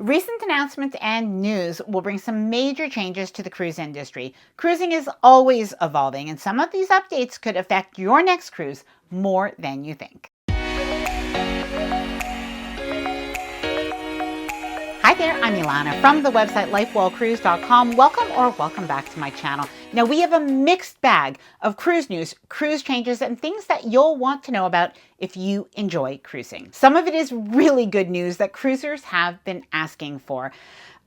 Recent announcements and news will bring some major changes to the cruise industry. Cruising is always evolving, and some of these updates could affect your next cruise more than you think. Hi there, I'm Ilana from the website lifewellcruise.com. Welcome back to my channel. Now we have a mixed bag of cruise news, cruise changes, and things that you'll want to know about if you enjoy cruising. Some of it is really good news that cruisers have been asking for.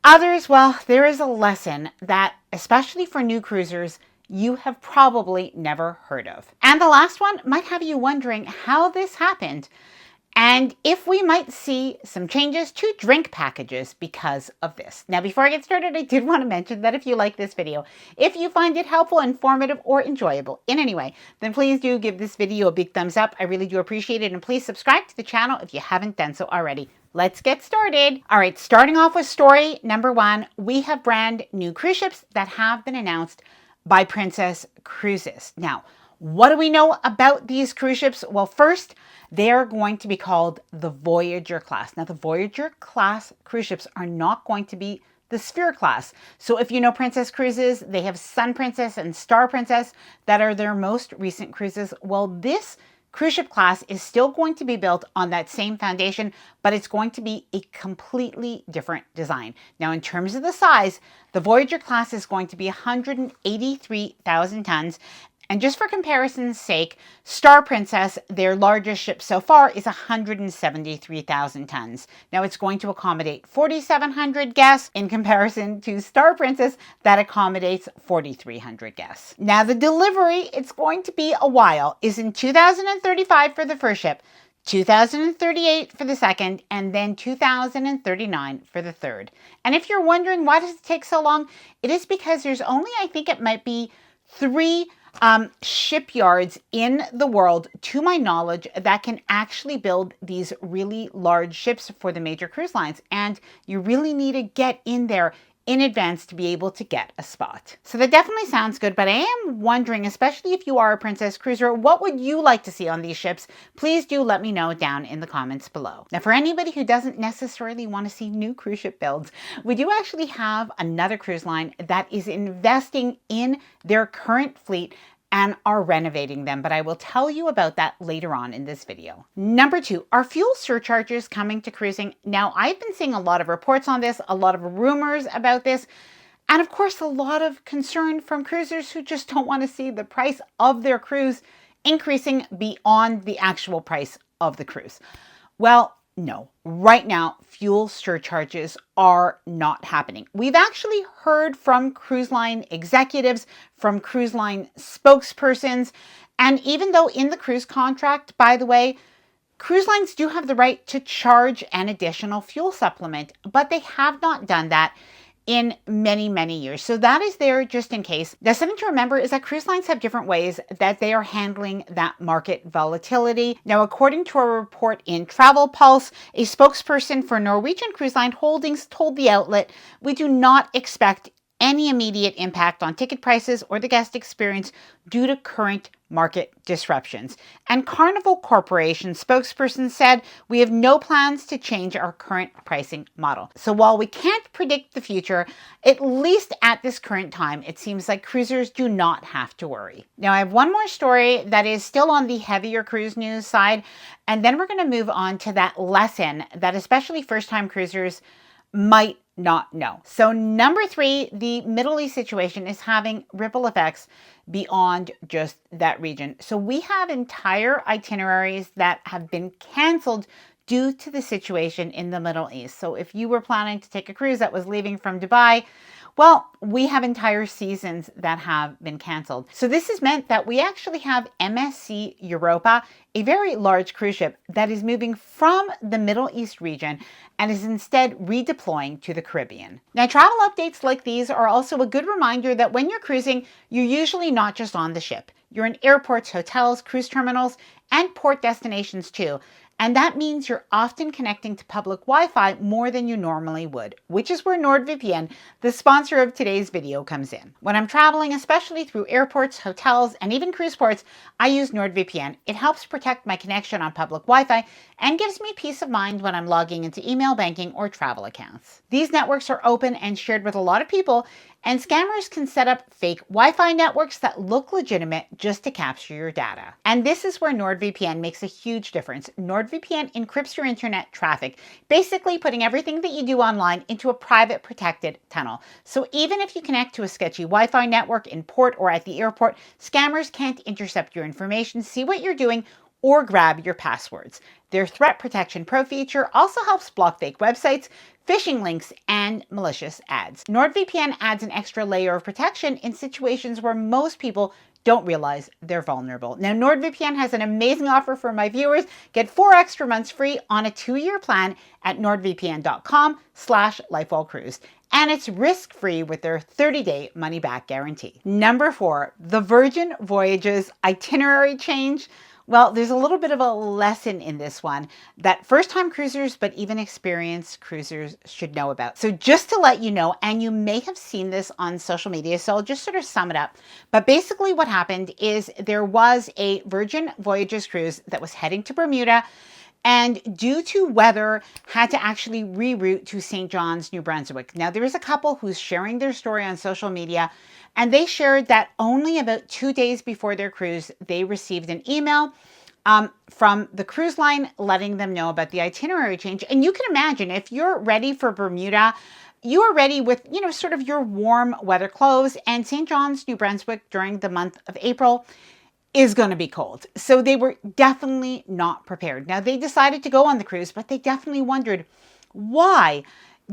Others, well, there is a lesson that, especially for new cruisers, you have probably never heard of. And the last one might have you wondering how this happened, and if we might see some changes to drink packages because of this. Now, before I get started, I did want to mention that if you like this video, if you find it helpful, informative, or enjoyable in any way, then please do give this video a big thumbs up. I really do appreciate it. And please subscribe to the channel if you haven't done so already. Let's get started. All right, starting off with story number one, we have brand new cruise ships that have been announced by Princess Cruises. Now, what do we know about these cruise ships? Well, first, they're going to be called the Voyager class. Now, the Voyager class cruise ships are not going to be the Sphere class. So if you know Princess Cruises, they have Sun Princess and Star Princess that are their most recent cruises. Well, this cruise ship class is still going to be built on that same foundation, but it's going to be a completely different design. Now, in terms of the size, the Voyager class is going to be 183,000 tons. And just for comparison's sake, Star Princess, their largest ship so far, is 173,000 tons. Now, it's going to accommodate 4,700 guests in comparison to Star Princess that accommodates 4,300 guests. Now, the delivery, it's going to be a while, is in 2035 for the first ship, 2038 for the second, and then 2039 for the third. And if you're wondering why does it take so long, it is because there's only, I think it might be 3 shipyards in the world, to my knowledge, that can actually build these really large ships for the major cruise lines. And you really need to get in there in advance to be able to get a spot. So that definitely sounds good, but I am wondering, especially if you are a Princess Cruiser, what would you like to see on these ships? Please do let me know down in the comments below. Now, for anybody who doesn't necessarily want to see new cruise ship builds, we do actually have another cruise line that is investing in their current fleet and are renovating them, but I will tell you about that later on in this video. Number 2, are fuel surcharges coming to cruising? Now, I've been seeing a lot of reports on this, a lot of rumors about this, and of course, a lot of concern from cruisers who just don't want to see the price of their cruise increasing beyond the actual price of the cruise. Well, no, right now, fuel surcharges are not happening. We've actually heard from cruise line executives, from cruise line spokespersons, and even though in the cruise contract, by the way, cruise lines do have the right to charge an additional fuel supplement, but they have not done that in many years. So that is there just in case. Now, something to remember is that cruise lines have different ways that they are handling that market volatility. Now, according to a report in Travel Pulse, a spokesperson for Norwegian Cruise Line Holdings told the outlet, "We do not expect any immediate impact on ticket prices or the guest experience due to current market disruptions." And Carnival Corporation spokesperson said, "We have no plans to change our current pricing model." So while we can't predict the future, at least at this current time, it seems like cruisers do not have to worry. Now, I have one more story that is still on the heavier cruise news side, and then we're going to move on to that lesson that especially first-time cruisers might not know. So number 3, the Middle East situation is having ripple effects beyond just that region. So we have entire itineraries that have been canceled due to the situation in the Middle East. So if you were planning to take a cruise that was leaving from Dubai, well, we have entire seasons that have been canceled. So this has meant that we actually have MSC Europa, a very large cruise ship that is moving from the Middle East region and is instead redeploying to the Caribbean. Now, travel updates like these are also a good reminder that when you're cruising, you're usually not just on the ship. You're in airports, hotels, cruise terminals, and port destinations too. And that means you're often connecting to public Wi-Fi more than you normally would, which is where NordVPN, the sponsor of today's video, comes in. When I'm traveling, especially through airports, hotels, and even cruise ports, I use NordVPN. It helps protect my connection on public Wi-Fi and gives me peace of mind when I'm logging into email, banking, or travel accounts. These networks are open and shared with a lot of people, and scammers can set up fake Wi-Fi networks that look legitimate just to capture your data. And this is where NordVPN makes a huge difference. NordVPN encrypts your internet traffic, basically putting everything that you do online into a private protected tunnel. So even if you connect to a sketchy Wi-Fi network in port or at the airport, scammers can't intercept your information, see what you're doing, or grab your passwords. Their Threat Protection Pro feature also helps block fake websites, phishing links, and malicious ads. NordVPN adds an extra layer of protection in situations where most people don't realize they're vulnerable. Now, NordVPN has an amazing offer for my viewers. Get 4 extra months free on a 2-year plan at nordvpn.com/lifewellcruise. And it's risk-free with their 30-day money-back guarantee. Number 4, the Virgin Voyages itinerary change. Well, there's a little bit of a lesson in this one that first-time cruisers, but even experienced cruisers should know about. So just to let you know, and you may have seen this on social media, so I'll just sort of sum it up. But basically what happened is there was a Virgin Voyages cruise that was heading to Bermuda, and due to weather, had to actually reroute to St. John's, New Brunswick. Now, there is a couple who's sharing their story on social media, and they shared that only about 2 days before their cruise, they received an email from the cruise line letting them know about the itinerary change. And you can imagine, if you're ready for Bermuda, you are ready with, sort of your warm weather clothes, and St. John's, New Brunswick during the month of April is going to be cold. So they were definitely not prepared. Now, they decided to go on the cruise, but they definitely wondered, why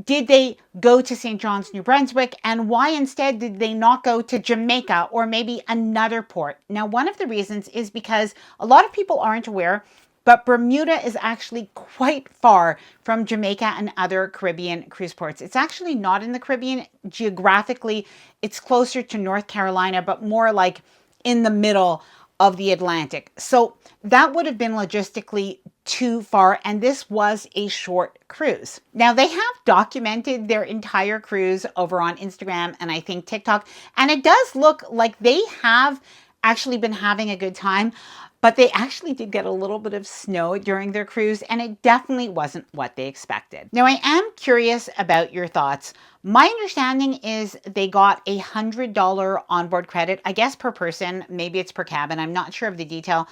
did they go to St. John's, New Brunswick, and why instead did they not go to Jamaica or maybe another port? Now, one of the reasons is because a lot of people aren't aware, but Bermuda is actually quite far from Jamaica and other Caribbean cruise ports. It's actually not in the Caribbean. Geographically, it's closer to North Carolina, but more like in the middle of the Atlantic. So that would have been logistically too far, and this was a short cruise. Now, they have documented their entire cruise over on Instagram and I think TikTok, and it does look like they have actually been having a good time, but they actually did get a little bit of snow during their cruise, and it definitely wasn't what they expected. Now, I am curious about your thoughts. My understanding is they got $100 onboard credit, I guess per person, maybe it's per cabin, I'm not sure of the detail,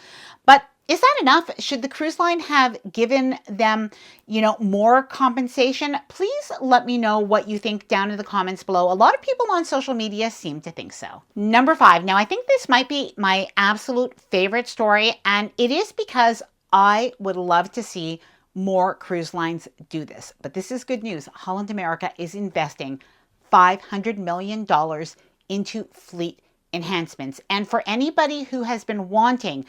but is that enough? Should the cruise line have given them, more compensation? Please let me know what you think down in the comments below. A lot of people on social media seem to think so. Number 5. Now, I think this might be my absolute favorite story, and it is because I would love to see more cruise lines do this. But this is good news. Holland America is investing $500 million into fleet enhancements. And for anybody who has been wanting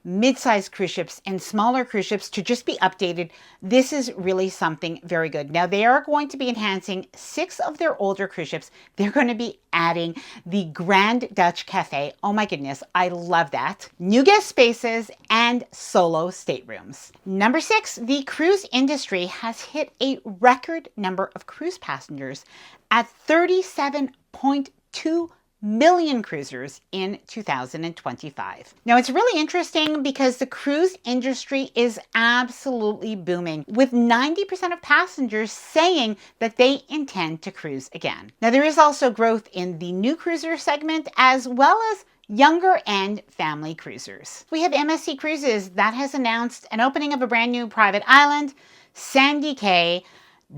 mid-sized cruise ships and smaller cruise ships to just be updated, this is really something very good. Now, they are going to be enhancing 6 of their older cruise ships. They're going to be adding the Grand Dutch Cafe. Oh my goodness, I love that. New guest spaces and solo staterooms. Number 6, the cruise industry has hit a record number of cruise passengers at 37.2 million cruisers in 2025. Now, it's really interesting because the cruise industry is absolutely booming, with 90% of passengers saying that they intend to cruise again. Now, there is also growth in the new cruiser segment as well as younger and family cruisers. We have MSC Cruises that has announced an opening of a brand new private island, Sandy Cay,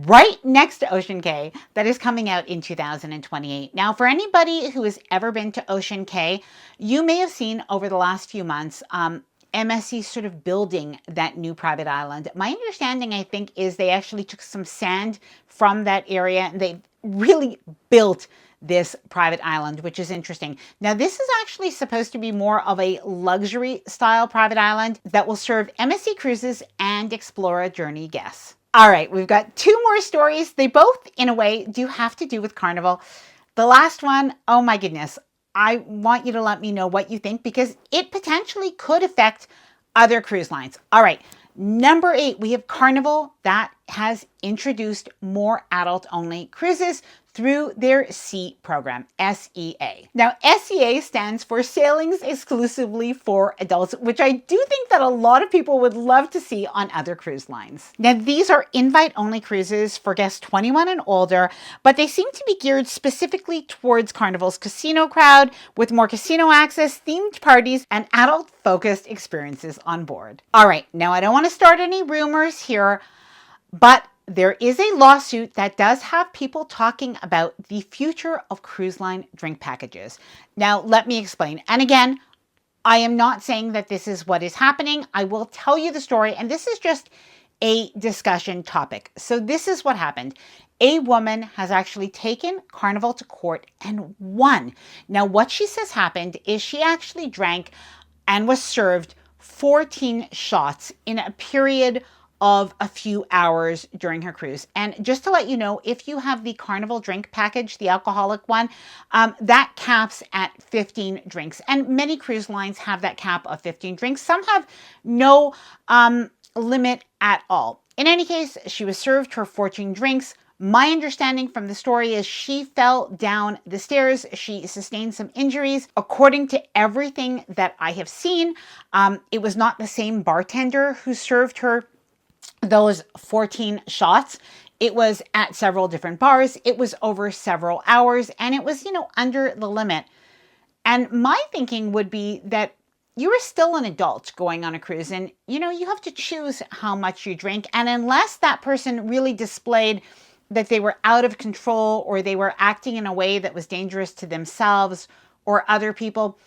right next to Ocean Cay, that is coming out in 2028. Now, for anybody who has ever been to Ocean Cay, you may have seen over the last few months MSC sort of building that new private island. My understanding, I think, is they actually took some sand from that area and they really built this private island, which is interesting. Now, this is actually supposed to be more of a luxury style private island that will serve MSC Cruises and Explora Journey guests. All right, we've got 2 more stories. They both, in a way, do have to do with Carnival. The last one, oh my goodness, I want you to let me know what you think because it potentially could affect other cruise lines. All right, Number 8, we have Carnival that has introduced more adult-only cruises through their SEA program, SEA. Now, SEA stands for Sailings Exclusively for Adults, which I do think that a lot of people would love to see on other cruise lines. Now, these are invite-only cruises for guests 21 and older, but they seem to be geared specifically towards Carnival's casino crowd, with more casino access, themed parties, and adult-focused experiences on board. All right, now I don't want to start any rumors here, but there is a lawsuit that does have people talking about the future of cruise line drink packages. Now, let me explain. And again, I am not saying that this is what is happening. I will tell you the story, and this is just a discussion topic. So this is what happened. A woman has actually taken Carnival to court and won. Now, what she says happened is she actually drank and was served 14 shots in a period of a few hours during her cruise. And just to let you know, if you have the Carnival drink package, the alcoholic one, that caps at 15 drinks. And many cruise lines have that cap of 15 drinks. Some have no limit at all. In any case, she was served her 14 drinks. My understanding from the story is she fell down the stairs. She sustained some injuries. According to everything that I have seen, it was not the same bartender who served her those 14 shots. It was at several different bars. It was over several hours, and it was, under the limit. And my thinking would be that you are still an adult going on a cruise, and, you have to choose how much you drink. And unless that person really displayed that they were out of control, or they were acting in a way that was dangerous to themselves or other people,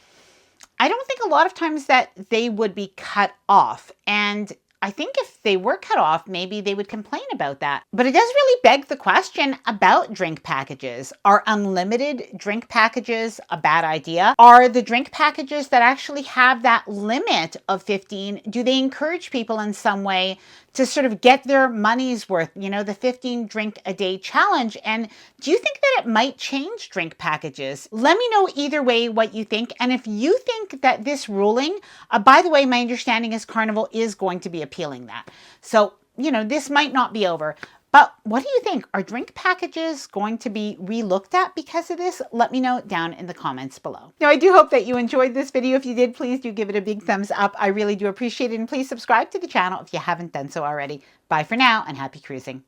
I don't think a lot of times that they would be cut off. And I think if they were cut off, maybe they would complain about that. But it does really beg the question about drink packages. Are unlimited drink packages a bad idea? Are the drink packages that actually have that limit of 15, do they encourage people in some way to sort of get their money's worth, the 15 drink a day challenge? And do you think that it might change drink packages? Let me know either way what you think. And if you think that this ruling, by the way, my understanding is Carnival is going to be appealing that. So, this might not be over. But what do you think? Are drink packages going to be relooked at because of this? Let me know down in the comments below. Now, I do hope that you enjoyed this video. If you did, please do give it a big thumbs up. I really do appreciate it. And please subscribe to the channel if you haven't done so already. Bye for now and happy cruising.